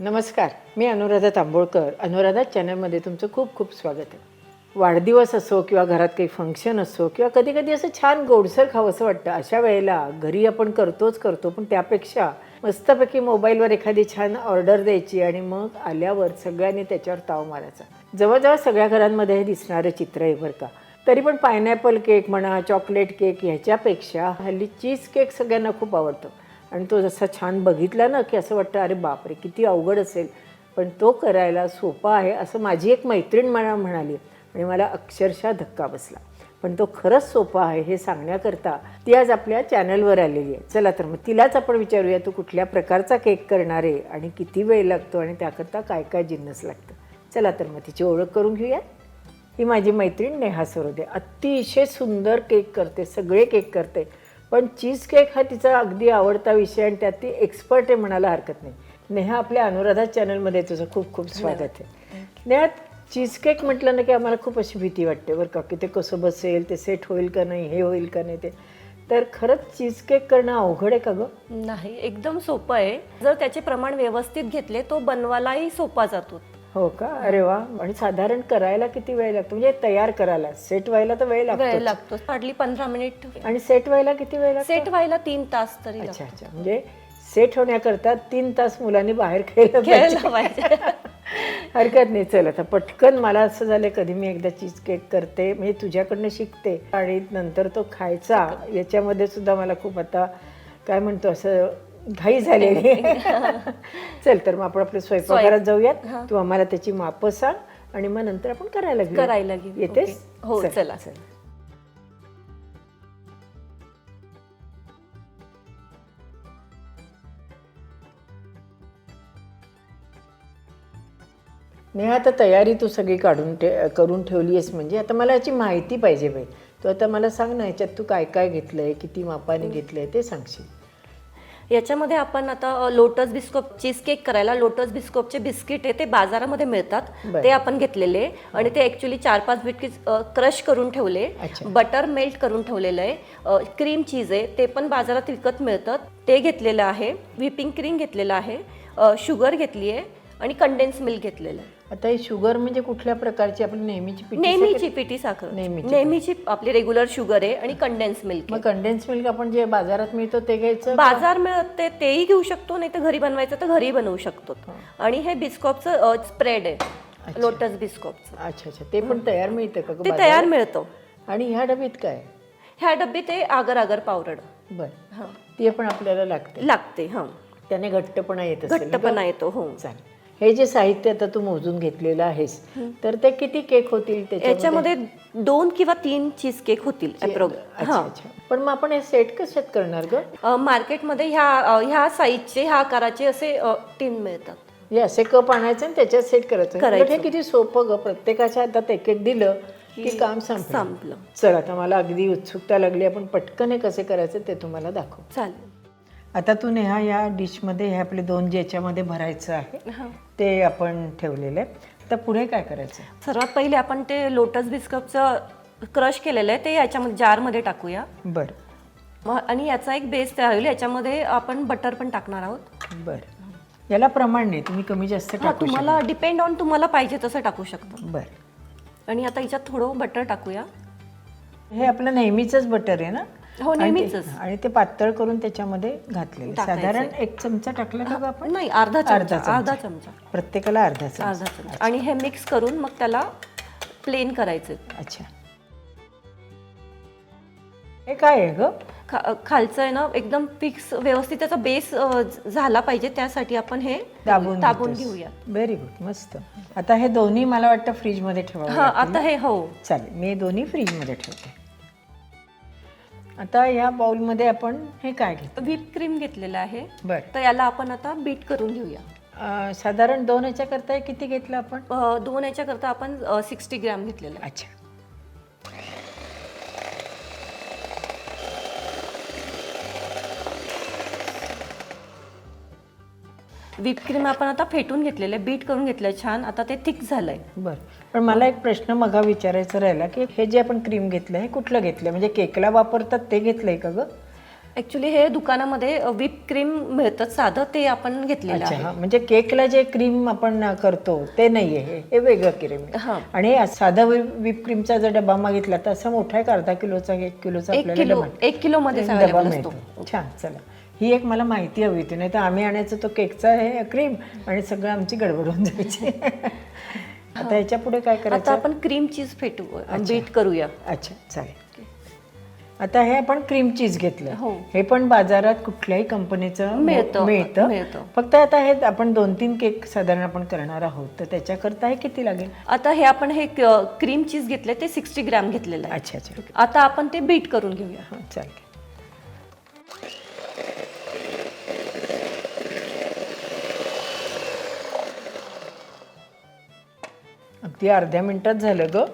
नमस्कार, मी अनुराधा तांबोळकर. अनुराधा चॅनलमध्ये तुमचं खूप खूप स्वागत आहे. वाढदिवस असो किंवा घरात काही फंक्शन असो किंवा कधी कधी असं छान गोडसर खावं असं वाटतं. अशा वेळेला घरी आपण करतो, पण त्यापेक्षा मस्तपैकी मोबाईलवर एखादी छान ऑर्डर द्यायची आणि मग आल्यावर सगळ्यांनी त्याच्यावर ताव मारायचा. जवळजवळ सगळ्या घरांमध्ये हे दिसणारं चित्र आहे बरं का. तरी पण पायनॅपल केक म्हणा, चॉकलेट केक ह्याच्यापेक्षा हल्ली चीज केक सगळ्यांना खूप आवडतो. आणि तो जसा छान बघितला ना की असं वाटतं अरे बापरे किती अवघड असेल, पण तो करायला सोपा आहे असं माझी एक मैत्रीण मला म्हणाली आणि मला अक्षरशः धक्का बसला. पण तो खरंच सोपा आहे हे सांगण्याकरता ती आज आपल्या चॅनलवर आलेली आहे. चला तर मग तिलाच आपण विचारूया तू कुठल्या प्रकारचा केक करणार आहे आणि किती वेळ लागतो आणि त्याकरता काय काय जिन्नस लागतं. चला तर मग तिची ओळख करून घेऊया. ही माझी मैत्रीण नेहा सरोदे. अतिशय सुंदर केक करते, सगळे केक करते, पण चीज केक हा तिचा अगदी आवडता विषय आणि त्यात ती एक्सपर्ट आहे म्हणायला हरकत नाही. नेहा, आपल्या अनुराधा चॅनलमध्ये तुझं खूप खूप स्वागत आहे. नेहा, चीज केक म्हटलं ना की आम्हाला खूप अशी भीती वाटते बरं का, की ते कसं बसेल, ते सेट होईल का नाही, हे होईल का नाही. ते तर खरंच चीज केक करणं अवघड आहे का गं? नाही, एकदम सोपं आहे. जर त्याचे प्रमाण व्यवस्थित घेतले तो बनवायलाही सोपा जातो. हो का? अरे वा. आणि साधारण करायला किती वेळ लागतो, म्हणजे तयार करायला? सेट व्हायला तर वेळ लागतो हार्डली 15 मिनिट. आणि सेट व्हायला किती वेळ लागतो? सेट व्हायला 3 तास तरी अच्छा अच्छा, म्हणजे सेट होण्याकरता 3 तास मुलांनी बाहेर खेळलं पाहिजे. हरकत नाही. चल आता पटकन, मला असं झालं कधी मी एकदा चीज केक करते, म्हणजे तुझ्याकडनं शिकते आणि नंतर तो खायचा, याच्यामध्ये सुद्धा मला खूप आता काय म्हणतो असं घाई झालेली. चल तर मग आपण आपल्या स्वयंपाकघरात जाऊयात. तू आम्हाला त्याची मापं सांग आणि मग नंतर आपण करायला घेऊ. येतेस? हो, चला. नेहा, आता तयारी तू सगळी करून ठेवली आहेस, म्हणजे आता मला याची माहिती पाहिजे बाई. तू आता मला सांग ना, याच्यात तू काय काय घेतलंय, किती मापाने घेतलंय ते सांगशील? याच्यामध्ये आपण आता लोटस बिस्कोप चीज केक करायला लोटस बिस्कोपचे बिस्किट आहे, ते बाजारामध्ये मिळतात, ते आपण घेतलेले आणि ते ॲक्च्युली 4-5 बिस्किट क्रश करून ठेवले. बटर मेल्ट करून ठेवलेलं आहे. क्रीम चीज आहे, ते पण बाजारात विकत मिळतात, ते घेतलेलं आहे. व्हिपिंग क्रीम घेतलेलं आहे, शुगर घेतली आहे आणि कंडेन्स मिल्क घेतलेलं आहे. आता ही शुगर म्हणजे कुठल्या प्रकारची? आपली नेहमीची पिठी साखर, नेहमीची आपली रेग्युलर शुगर आहे आणि कंडेन्स मिल्क. मग कंडेन्स मिल्क आपण जे बाजारात मिळतो ते घ्यायचं? बाजार मिळते तेही घेऊ शकतो, नाही तर घरी बनवायचं तर घरी बनवू शकतो. आणि हे बिस्कॉपचं स्प्रेड आहे, लोटस बिस्कॉपचं. अच्छा अच्छा, ते पण तयार मिळतं का? ते तयार मिळतं. आणि ह्या डब्यात काय? ह्या डब्यात ते आगर आगर पावडर. बरं, ते पण आपल्याला लागते. हां, त्याने घट्टपणा येतो. हो, चालेल. हे जे साहित्य आता तू मोजून घेतलेलं आहेस, तर ते किती केक होतील त्याच्यामध्ये? 2 किंवा 3 चीज केक होतील. पण मग आपण हे सेट कशात करणार ग? मार्केटमध्ये ह्या साईजचे, ह्या आकाराचे असे टीन मिळतात. हे असे कप आणायचे आणि त्याच्यात सेट करायचं. हे किती सोपं ग. प्रत्येकाच्या हातात एक एक दिलं की काम संपलं. चल, आता मला अगदी उत्सुकता लागली. आपण पटकन हे कसे करायचं ते तुम्हाला दाखव. चालेल. आता तू नेहा, या डिशमध्ये हे आपले 2 ज्याच्यामध्ये भरायचं आहे ते आपण ठेवलेलं आहे. तर पुढे काय करायचं? सर्वात पहिले आपण ते लोटस बिस्कटचं क्रश केलेलं आहे ते याच्यामध्ये जारमध्ये टाकूया. बरं. आणि याचा एक बेस तयार होईल. याच्यामध्ये आपण बटर पण टाकणार आहोत. बरं. याला प्रमाण नाही, तुम्ही कमी जास्त टाकू तुम्हाला डिपेंड ऑन तुम्हाला पाहिजे तसं टाकू शकता. बरं. आणि आता याच्यात थोडं बटर टाकूया. हे आपलं नेहमीचंच बटर आहे ना? हो, नेहमीच. आणि ते पातळ करून त्याच्यामध्ये घातलेलं. साधारण 1 चमचा टाकला का आपण? नाही, अर्धा चमचा. प्रत्येकाला अर्धा चमचा. आणि हे मिक्स करून मग त्याला प्लेन करायचं. अच्छा. हे काय आहे ग? खालचं आहे ना एकदम फिक्स व्यवस्थित त्याचा बेस झाला पाहिजे, त्यासाठी आपण हे दाबून घेऊया. व्हेरी गुड, मस्त. आता हे दोन्ही मला वाटतं फ्रीजमध्ये ठेवावं. आता हे चालेल, मी दोन्ही फ्रीजमध्ये ठेवते. आता या बाउलमध्ये आपण हे काय घेतो? व्हिप क्रीम घेतलेलं आहे. बरं. तर याला आपण आता बीट करून घेऊया. साधारण 2 याच्या करता किती घेतलं आपण? 2 याच्या करता आपण 60 ग्रॅम घेतलेलं. अच्छा. व्हिप क्रीम आपण आता फेटून घेतलेलं आहे, बीट करून घेतलंय छान. आता ते थिक झालंय. बरं. पण मला एक प्रश्न मगा विचारायचा राहिला की हे जे आपण क्रीम घेतलं हे कुठलं घेतलं? म्हणजे केकला वापरतात ते घेतलंय का ग? ऍक्च्युली हे दुकानामध्ये व्हिप क्रीम मिळतं साधं, ते आपण घेतलेलं अच्छा, आहे. हा म्हणजे केकला जे क्रीम आपण करतो ते नाहीये, हे वेगळं क्रीम आहे. हा. आणि साधा व्हिप क्रीमचा जर डबा मागितला तर असा मोठा आहे का अर्धा किलोचा 1 किलोचा आपल्याला डबा 1 किलो मध्ये डबा अवेलेबल असतो. मिळतो. छान, चला ही एक मला माहिती हवी होती, नाही तर आम्ही आणायचो तो केकचा हे क्रीम आणि सगळं आमची गडबड होऊन जायची. आता ह्याच्या पुढे काय आता करायचं? आपण क्रीम चीज फेटू, बीट करूया. अच्छा, चालेल. आता हे आपण क्रीम चीज घेतलं. हो. हे पण बाजारात कुठल्याही कंपनीचं मिळतं. फक्त आता हे आपण 2-3 केक साधारण आपण करणार आहोत, तर त्याच्याकरता हे किती लागेल? आता हे आपण हे क्रीम चीज घेतले ते 60 ग्रॅम घेतलेलं आहे. अच्छा अच्छा, आता आपण ते बीट करून घेऊया. हां चालेल. अगदी अर्ध्या मिनिटात झालं ग.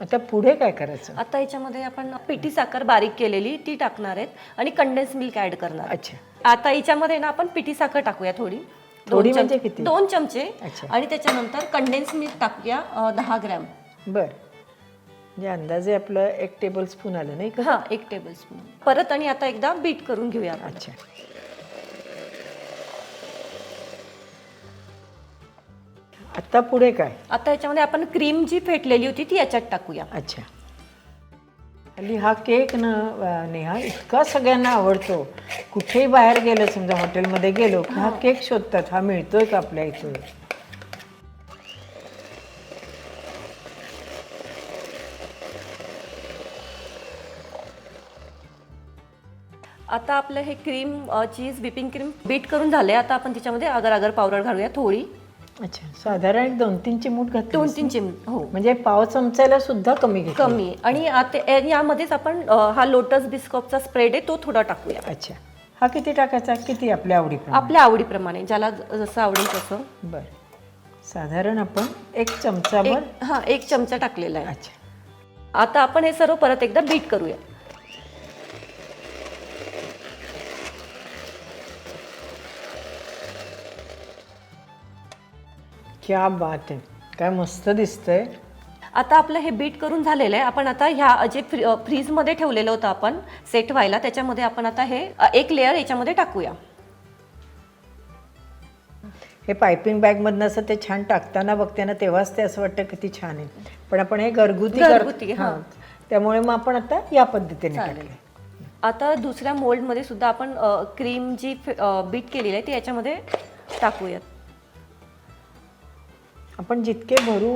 आता पुढे काय करायचं? आता याच्यामध्ये आपण पिठी साखर बारीक केलेली ती टाकणार आहेत आणि कंडेन्स मिल्क ऍड करणार. अच्छा, आता याच्यामध्ये ना आपण पिठी साखर टाकूया थोडी. थोडी म्हणजे किती? 2 चमचे. अच्छा. आणि त्याच्यानंतर कंडेन्स मिल्क टाकूया 10 ग्रॅम. बर, म्हणजे अंदाजे आपलं 1 टेबलस्पून आलं नाही का? हा, 1 टेबलस्पून. परत आणि आता एकदा बीट करून घेऊया आपण. अच्छा, आता पुढे काय? आता याच्यामध्ये आपण क्रीम जी फेटलेली होती ती याच्यात टाकूया. अच्छा, हल्ली हा केक ना नेहा इतका सगळ्यांना आवडतो. कुठेही बाहेर गेलं, समजा हॉटेलमध्ये गेलो की हा केक शोधतात, हा मिळतोय का आपल्या इथे. आता आपलं हे cream cheese whipping cream beat करून झाले. आता आपण त्याच्यामध्ये अगर अगर पावडर घालूया थोडी. अच्छा, साधारण 2-3 चिमूट घातली. 2-3 चिमूट. हो, म्हणजे पाव चमच्याला सुद्धा कमी घेतली. कमी. आणि आता यामध्येच आपण हा लोटस बिस्कॉपचा स्प्रेड आहे तो थोडा टाकूया. अच्छा, हा किती टाकायचा? किती आपल्या आवडीप्रमाणे? आपल्या आवडीप्रमाणे, ज्याला जसं आवडेल तसं. बर, साधारण आपण 1 चमचाभर. हा, 1 चमचा टाकलेला आहे. अच्छा, आता आपण हे सर्व परत एकदा बीट करूया. क्या बात आहे, काय मस्त दिसतंय. आता आपलं हे बीट करून झालेलं आहे. आपण आता ह्या जे फ्रीजमध्ये ठेवलेलं होतं आपण सेट व्हायला, त्याच्यामध्ये आपण आता हे एक लेअर याच्यामध्ये टाकूया. हे पायपिंग बॅगमधनं असं ते छान टाकताना बघताना तेव्हाच ते असं वाटतं किती छान आहे. पण आपण हे घरगुती हां, त्यामुळे मग आपण आता या पद्धतीने टाकले. आता दुसऱ्या मोल्डमध्ये सुद्धा आपण क्रीम जी बीट केलेली आहे ती याच्यामध्ये टाकूयात. आपण जितके भरू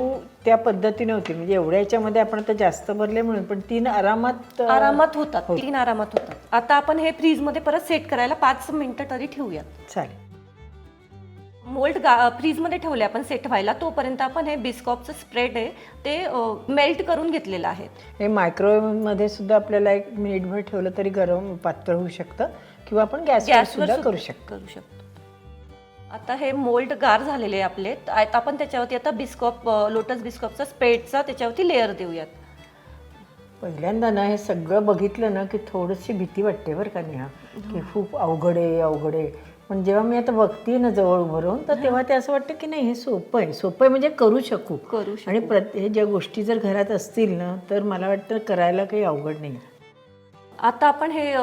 त्या पद्धतीने होते, म्हणजे एवढ्या याच्यामध्ये आपण आता जास्त भरले म्हणून, पण 3 आरामात होतात. 3 आरामात होतात. आता आपण हे फ्रीजमध्ये परत सेट करायला 5 मिनिटं तरी ठेवूयात. चालेल. मोल्ड फ्रीजमध्ये ठेवले आपण सेट व्हायला, तोपर्यंत आपण हे बिस्कॉपचं स्प्रेड आहे ते मेल्ट करून घेतलेलं आहे. हे मायक्रोवेव्हमध्ये सुद्धा आपल्याला 1 मिनिटभर ठेवलं तरी गरम पातळ होऊ शकतं, किंवा आपण गॅसवर सुद्धा करू शकतो. आता हे मोल्ड गार झालेले आहे आपले. आपण त्याच्यावरती आता लोटस बिस्कॉपचा स्प्रेडचा त्याच्यावरती लेअर देऊयात. पहिल्यांदा ना हे सगळं बघितलं ना की थोडीशी भीती वाटते बरं का नेहा, की खूप अवघड आहे. पण जेव्हा मी आता बघते ना जवळ उभं राहून, तर तेव्हा ते असं वाटतं की नाही, हे सोपं आहे म्हणजे करू शकू. आणि हे ज्या गोष्टी जर घरात असतील ना, तर मला वाटतं करायला काही अवघड नाही. आता आपण हे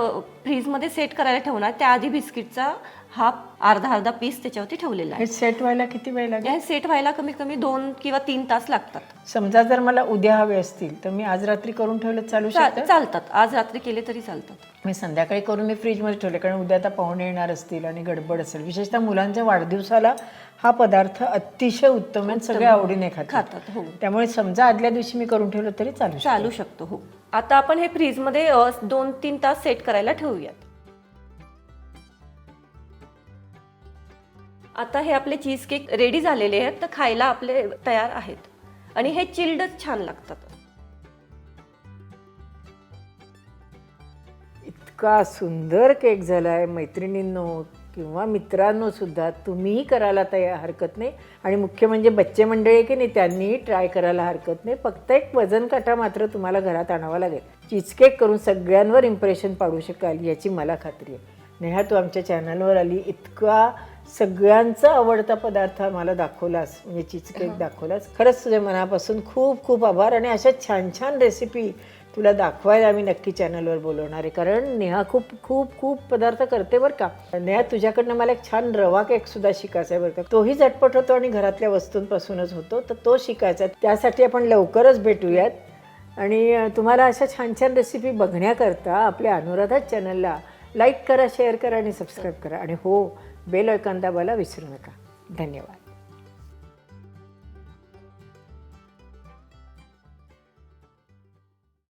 फ्रीजमध्ये सेट करायला ठेवणार. त्याआधी बिस्किटचा हा अर्धा पीस त्याच्यावरती ठेवलेला आहे. हे सेट व्हायला किती वेळ लागेल? हे सेट व्हायला कमी कमी 2 किंवा 3 तास लागतात. समजा जर मला उद्या हवे असतील तर मी आज रात्री करून ठेवलं चालू शकतं? चालतात. आज रात्री केले तरी चालतात. मी संध्याकाळी करून मी फ्रीजमध्ये ठेवले, कारण उद्या आता पाहुणे येणार असतील आणि गडबड असेल. विशेषतः मुलांच्या वाढदिवसाला हा पदार्थ अतिशय उत्तम आहे, सगळे आवडीने खातात. हो, त्यामुळे समजा आदल्या दिवशी मी करून ठेवलं तरी चालू शकतो. हो. आता आपण हे फ्रीजमध्ये 2-3 तास सेट करायला ठेवूयात. आता हे आपले चीज केक रेडी झालेले आहेत, तर खायला आपले तयार आहेत. आणि हे चिल्डच छान लागतात. इतका सुंदर केक झालाय मैत्रिणींनो किंवा मित्रांनो सुद्धा, तुम्हीही करायला हरकत नाही. आणि मुख्य म्हणजे बच्चे मंडळी की नाही, त्यांनीही ट्राय करायला हरकत नाही. फक्त एक वजन काटा मात्र तुम्हाला घरात आणावा लागेल. चीज केक करून सगळ्यांवर इम्प्रेशन पाडू शकाल याची मला खात्री आहे. नेहा, तू आमच्या चॅनलवर आली, इतका सगळ्यांचा आवडता पदार्थ आम्हाला दाखवलास, म्हणजे चीज केक दाखवलास. खरंच तुझ्या मनापासून खूप खूप आभार. आणि अशा छान छान रेसिपी तुला दाखवायला आम्ही नक्की चॅनलवर बोलवणार आहे, कारण नेहा खूप खूप खूप पदार्थ करते बरं का. नेहा, तुझ्याकडनं मला एक छान रवा केकसुद्धा शिकायचा आहे बरं का. तोही झटपट होतो आणि घरातल्या वस्तूंपासूनच होतो, तर तो शिकायचा आहे. त्यासाठी आपण लवकरच भेटूयात. आणि तुम्हाला अशा छान छान रेसिपी बघण्याकरता आपल्या अनुराधा चॅनलला लाईक करा, शेअर करा आणि सबस्क्राईब करा. आणि हो, बेल आयकॉन दाबायला विसरू नका. धन्यवाद.